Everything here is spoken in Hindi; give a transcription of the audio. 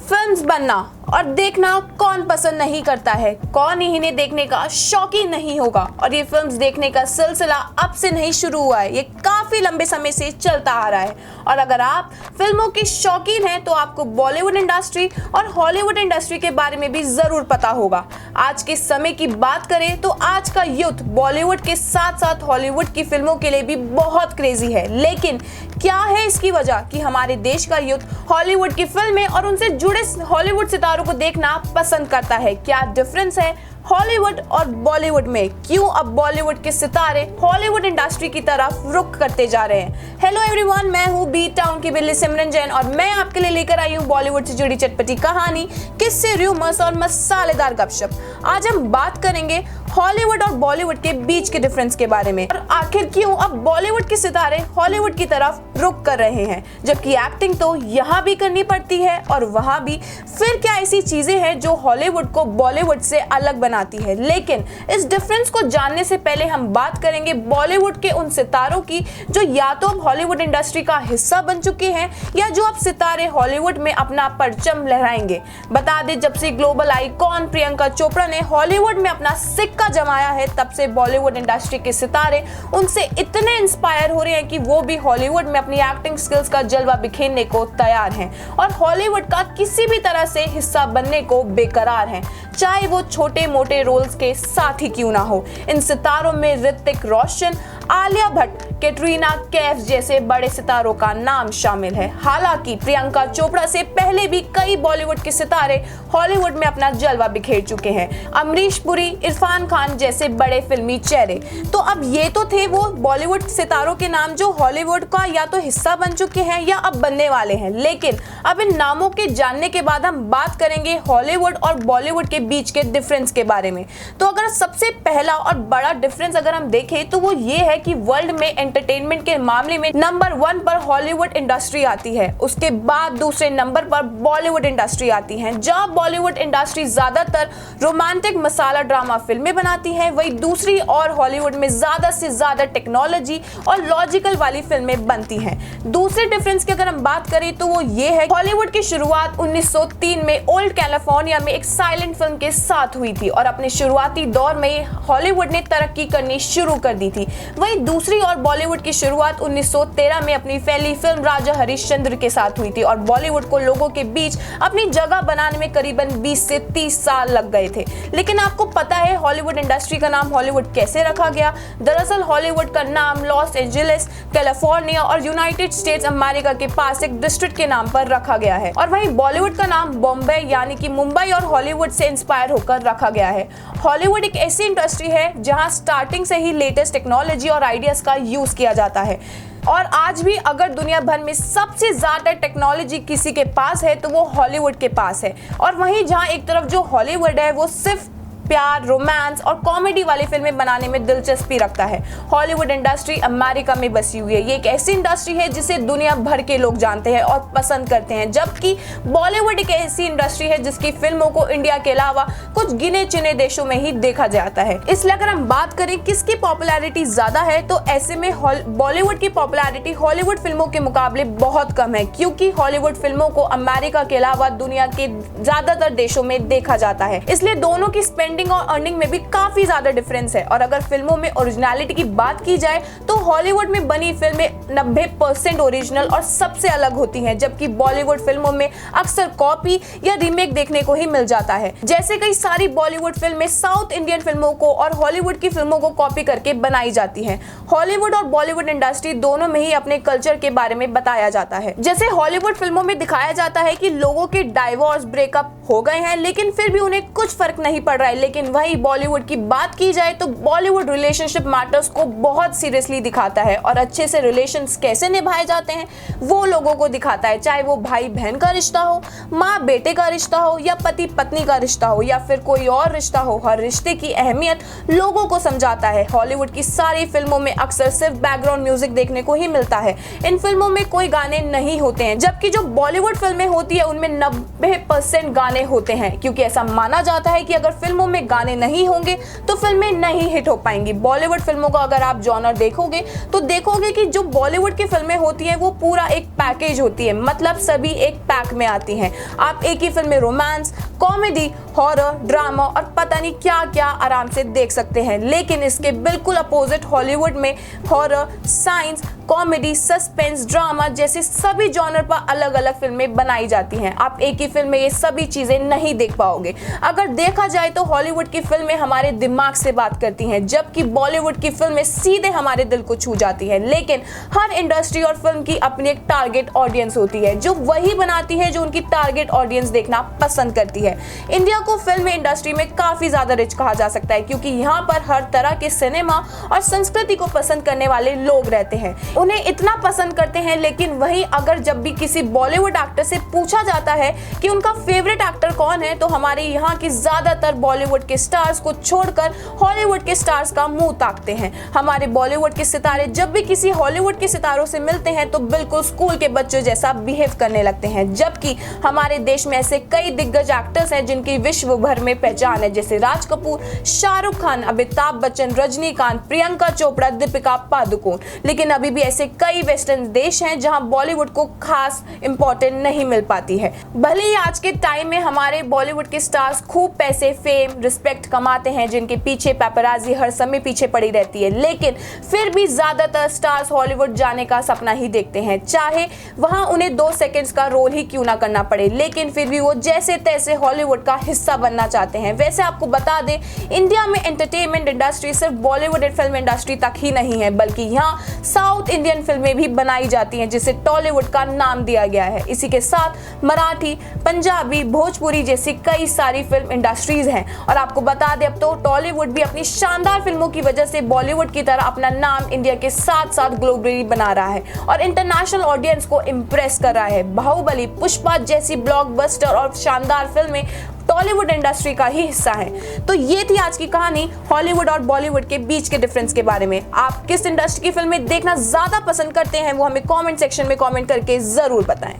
फिल्म्स बनना और देखना कौन पसंद नहीं करता है, कौन ही इन्हें देखने का शौकीन नहीं होगा। और ये फिल्म्स देखने का सिलसिला अब से नहीं शुरू हुआ है, ये काफी लंबे समय से चलता आ रहा है। और अगर आप फिल्मों के शौकीन हैं तो आपको बॉलीवुड इंडस्ट्री और हॉलीवुड इंडस्ट्री के बारे में भी जरूर पता होगा। आज के समय की बात करें तो आज का यूथ बॉलीवुड के साथ साथ हॉलीवुड की फिल्मों के लिए भी बहुत क्रेजी है। लेकिन क्या है इसकी वजह कि हमारे देश का यूथ हॉलीवुड की फिल्में और उनसे जुड़े हॉलीवुड सितारों को देखना पसंद करता है? क्या डिफरेंस है हॉलीवुड और बॉलीवुड में? क्यों अब बॉलीवुड के सितारे हॉलीवुड इंडस्ट्री की तरफ रुख करते जा रहे हैं? हेलो एवरीवन, मैं हूं बी टाउन की बिल्ली सिमरन जैन और मैं आपके लिए लेकर आई हूं बॉलीवुड से जुड़ी चटपटी कहानी, किस्से, रूमर्स और मसालेदार गपशप। आज हम बात करेंगे हॉलीवुड और बॉलीवुड के बीच के डिफरेंस के बारे में और आखिर क्यों अब बॉलीवुड के सितारे हॉलीवुड की तरफ रुख कर रहे हैं, जबकि एक्टिंग तो यहाँ भी करनी पड़ती है और वहाँ भी। फिर क्या ऐसी चीजें हैं जो हॉलीवुड को बॉलीवुड से अलग बनाती है? लेकिन इस डिफरेंस को जानने से पहले हम बात करेंगे बॉलीवुड के उन सितारों की जो या तो अब हॉलीवुड इंडस्ट्री का हिस्सा बन चुके हैं या जो अब सितारे हॉलीवुड में अपना परचम लहराएंगे। बता दें, जब से ग्लोबल आइकॉन प्रियंका चोपड़ा ने हॉलीवुड में अपना सिक्का जमाया है, तब से बॉलीवुड इंडस्ट्री के सितारे उनसे इतने इंस्पायर हो रहे हैं कि वो भी हॉलीवुड में अपनी एक्टिंग स्किल्स का जलवा बिखेरने को तैयार हैं और हॉलीवुड का किसी भी तरह से हिस्सा बनने को बेकरार हैं, चाहे वो छोटे मोटे रोल्स के साथ ही क्यों ना हो। इन सितारों में ऋतिक रोशन, आलिया भट्ट, कैटरीना कैफ जैसे बड़े सितारों का नाम शामिल है। हालांकि प्रियंका चोपड़ा से पहले भी कई बॉलीवुड के सितारे हॉलीवुड में अपना जलवा बिखेर चुके हैं। अमरीश पुरी, इरफान खान जैसे बड़े फिल्मी चेहरे। तो अब ये तो थे वो बॉलीवुड सितारों के नाम जो हॉलीवुड का या तो हिस्सा बन चुके हैं या अब बनने वाले हैं। लेकिन अब इन नामों के जानने के बाद हम बात करेंगे हॉलीवुड और बॉलीवुड के बीच के डिफरेंस के बारे में। तो अगर सबसे पहला और बड़ा डिफरेंस अगर हम देखें तो वो ये है कि वर्ल्ड में एंटरटेनमेंट के मामले में नंबर 1 पर हॉलीवुड इंडस्ट्री आती है, उसके बाद दूसरे नंबर पर बॉलीवुड इंडस्ट्री आती है। जहां बॉलीवुड इंडस्ट्री ज्यादातर रोमांटिक मसाला ड्रामा फिल्में बनाती है, वही दूसरी और हॉलीवुड में ज्यादा से ज्यादा टेक्नोलॉजी और लॉजिकल वाली फिल्में बनती हैं। दूसरे डिफरेंस की अगर हम बात करें तो वो ये है, हॉलीवुड की शुरुआत 1903 में ओल्ड कैलिफोर्निया में एक साइलेंट फिल्म के साथ हुई थी और अपने शुरुआती दौर में हॉलीवुड ने तरक्की करनी शुरू कर दी थी। वहीं दूसरी और बॉलीवुड की शुरुआत 1913 में अपनी पहली फिल्म राजा हरिश्चंद्र के साथ हुई थी और बॉलीवुड को लोगों के बीच अपनी जगह बनाने में करीबन 20 से 30 साल लग गए थे। लेकिन आपको पता है हॉलीवुड इंडस्ट्री का नाम हॉलीवुड कैसे रखा गया? दरअसल हॉलीवुड का नाम लॉस एंजलिस, कैलिफोर्निया और यूनाइटेड स्टेट्स अमेरिका के पास एक डिस्ट्रिक्ट के नाम पर रखा गया है। और वहीं बॉलीवुड का नाम बॉम्बे यानी कि मुंबई और हॉलीवुड से इंस्पायर होकर रखा गया है। हॉलीवुड एक ऐसी इंडस्ट्री है जहां स्टार्टिंग से ही लेटेस्ट टेक्नोलॉजी और आइडियाज का यूज किया जाता है और आज भी अगर दुनिया भर में सबसे ज्यादा टेक्नोलॉजी किसी के पास है तो वो हॉलीवुड के पास है। और वहीं जहां एक तरफ जो हॉलीवुड है वो सिर्फ प्यार, रोमांस और कॉमेडी वाली फिल्में बनाने में दिलचस्पी रखता है। हॉलीवुड इंडस्ट्री अमेरिका में बसी हुई है, ये एक ऐसी इंडस्ट्री है जिसे दुनिया भर के लोग जानते हैं और पसंद करते हैं, जबकि बॉलीवुड एक ऐसी इंडस्ट्री है जिसकी फिल्मों को इंडिया के अलावा कुछ गिने चुने देशों में ही देखा जाता है। इसलिए अगर हम बात करें किसकी पॉपुलैरिटी ज्यादा है तो ऐसे में बॉलीवुड की पॉपुलैरिटी हॉलीवुड फिल्मों के मुकाबले बहुत कम है, क्योंकि हॉलीवुड फिल्मों को अमेरिका के अलावा दुनिया के ज्यादातर देशों में देखा जाता है। इसलिए दोनों की स्पेंडिंग और अर्निंग में भी काफी ज्यादा डिफरेंस है। और अगर फिल्मों में ओरिजिनलिटी की बात की जाए तो हॉलीवुड में बनी फिल्में 90% ओरिजिनल और सबसे अलग होती हैं, जबकि बॉलीवुड फिल्मों में अक्सर कॉपी या रीमेक देखने को ही मिल जाता है। जैसे कई सारी बॉलीवुड फिल्में साउथ इंडियन फिल्मों को और हॉलीवुड की फिल्मों को कॉपी करके बनाई जाती हैं। हॉलीवुड और बॉलीवुड इंडस्ट्री दोनों में ही अपने कल्चर के बारे में बताया जाता है। जैसे हॉलीवुड फिल्मों में दिखाया जाता है कि लोगों के डाइवोर्स, ब्रेकअप हो गए हैं लेकिन फिर भी उन्हें कुछ फर्क नहीं पड़ रहा है। लेकिन वही बॉलीवुड की बात की जाए तो बॉलीवुड रिलेशनशिप मैटर्स को बहुत सीरियसली दिखाता है और अच्छे से रिलेशंस कैसे निभाए जाते हैं वो लोगों को दिखाता है, चाहे वो भाई बहन का रिश्ता हो, माँ बेटे का रिश्ता हो या पति पत्नी का रिश्ता हो या फिर कोई और रिश्ता हो। हर रिश्ते की अहमियत लोगों को समझाता है। हॉलीवुड की सारी फिल्मों में अक्सर सिर्फ बैकग्राउंड म्यूजिक देखने को ही मिलता है, इन फिल्मों में कोई गाने नहीं होते हैं, जबकि जो बॉलीवुड फिल्में होती है उनमें 90% गाने होते हैं, क्योंकि ऐसा माना जाता है कि अगर फिल्मों में गाने नहीं होंगे तो फिल्में नहीं हिट हो पाएंगी। बॉलीवुड फिल्मों का अगर आप जॉनर देखोगे तो देखोगे कि जो बॉलीवुड की फिल्में होती हैं वो पूरा एक पैकेज होती है, मतलब सभी एक पैक में आती हैं। आप एक ही फिल्म में रोमांस, कॉमेडी, हॉरर, ड्रामा और पता नहीं क्या क्या आराम से देख सकते हैं। लेकिन इसके बिल्कुल अपोजिट हॉलीवुड में horror, science, comedy, suspense, drama जैसे सभी जॉनर पर अलग अलग फिल्में बनाई जाती हैं। आप एक ही फिल्म में ये सभी चीजें नहीं देख पाओगे। अगर देखा जाए तो हॉलीवुड की फिल्में हमारे दिमाग से बात करती हैं, जबकि बॉलीवुड की फिल्में सीधे हमारे दिल को छू जाती हैं। लेकिन हर इंडस्ट्री और फिल्म की अपनी एक टारगेट ऑडियंस होती है जो वही बनाती है जो उनकी टारगेट ऑडियंस देखना पसंद करती है। इंडिया को फिल्म इंडस्ट्री में काफी ज्यादा रिच कहा जा सकता है, क्योंकि यहाँ पर हर तरह के सिनेमा और संस्कृति को पसंद करने वाले लोग रहते हैं, उन्हें इतना पसंद करते हैं। लेकिन वहीं अगर जब भी किसी बॉलीवुड एक्टर से पूछा जाता है कि उनका फेवरेट एक्टर कौन है, तो हमारे यहाँ की ज्यादातर बॉलीवुड के स्टार्स को छोड़कर हॉलीवुड के स्टार्स का मुंह ताकते हैं। हमारे बॉलीवुड के सितारे जब भी किसी हॉलीवुड के सितारों से मिलते हैं तो बिल्कुल स्कूल के बच्चों जैसा बिहेव करने लगते हैं, जबकि हमारे देश में ऐसे कई दिग्गज एक्टर्स हैं जिनकी विश्व भर में पहचान है, जैसे राज कपूर, शाहरुख खान, अमिताभ बच्चन, रजनीकांत, प्रियंका चोपड़ा, दीपिका पादुकोण। लेकिन अभी भी ऐसे कई वेस्टर्न देश हैं जहां बॉलीवुड को खास इंपॉर्टेंट नहीं मिल पाती है। भले ही आज के टाइम में हमारे बॉलीवुड के स्टार्स खूब पैसे, फेम, रिस्पेक्ट कमाते हैं, जिनके पीछे पेपराजी हर समय पीछे पड़ी रहती है, लेकिन फिर भी ज्यादातर स्टार्स हॉलीवुड जाने का सपना ही देखते हैं, चाहे वहां उन्हें 2 सेकंड्स का रोल ही क्यों ना करना पड़े। लेकिन फिर भी वो जैसे तैसे हॉलीवुड का हिस्सा बनना चाहते हैं। वैसे आपको बता दें, इंडिया में एंटरटेनमेंट इंडस्ट्री सिर्फ बॉलीवुड फिल्म इंडस्ट्री तक ही नहीं है, बल्कि यहाँ साउथ इंडियन फिल्में भी बनाई जाती हैं, जिसे टॉलीवुड का नाम दिया गया है। इसी के साथ मराठी, पंजाबी, भोजपुरी जैसी कई सारी फिल्म इंडस्ट्रीज हैं। और आपको बता दें, अब तो टॉलीवुड भी अपनी शानदार फिल्मों की वजह से बॉलीवुड की तरह अपना नाम इंडिया के साथ साथ ग्लोबली बना रहा है और इंटरनेशनल ऑडियंस को इंप्रेस कर रहा है। बाहुबली, पुष्पा जैसी ब्लॉकबस्टर और शानदार फिल्में टॉलीवुड इंडस्ट्री का ही हिस्सा है। तो ये थी आज की कहानी हॉलीवुड और बॉलीवुड के बीच के डिफरेंस के बारे में। आप किस इंडस्ट्री की फिल्में देखना ज्यादा पसंद करते हैं वो हमें कमेंट सेक्शन में कमेंट करके जरूर बताएं।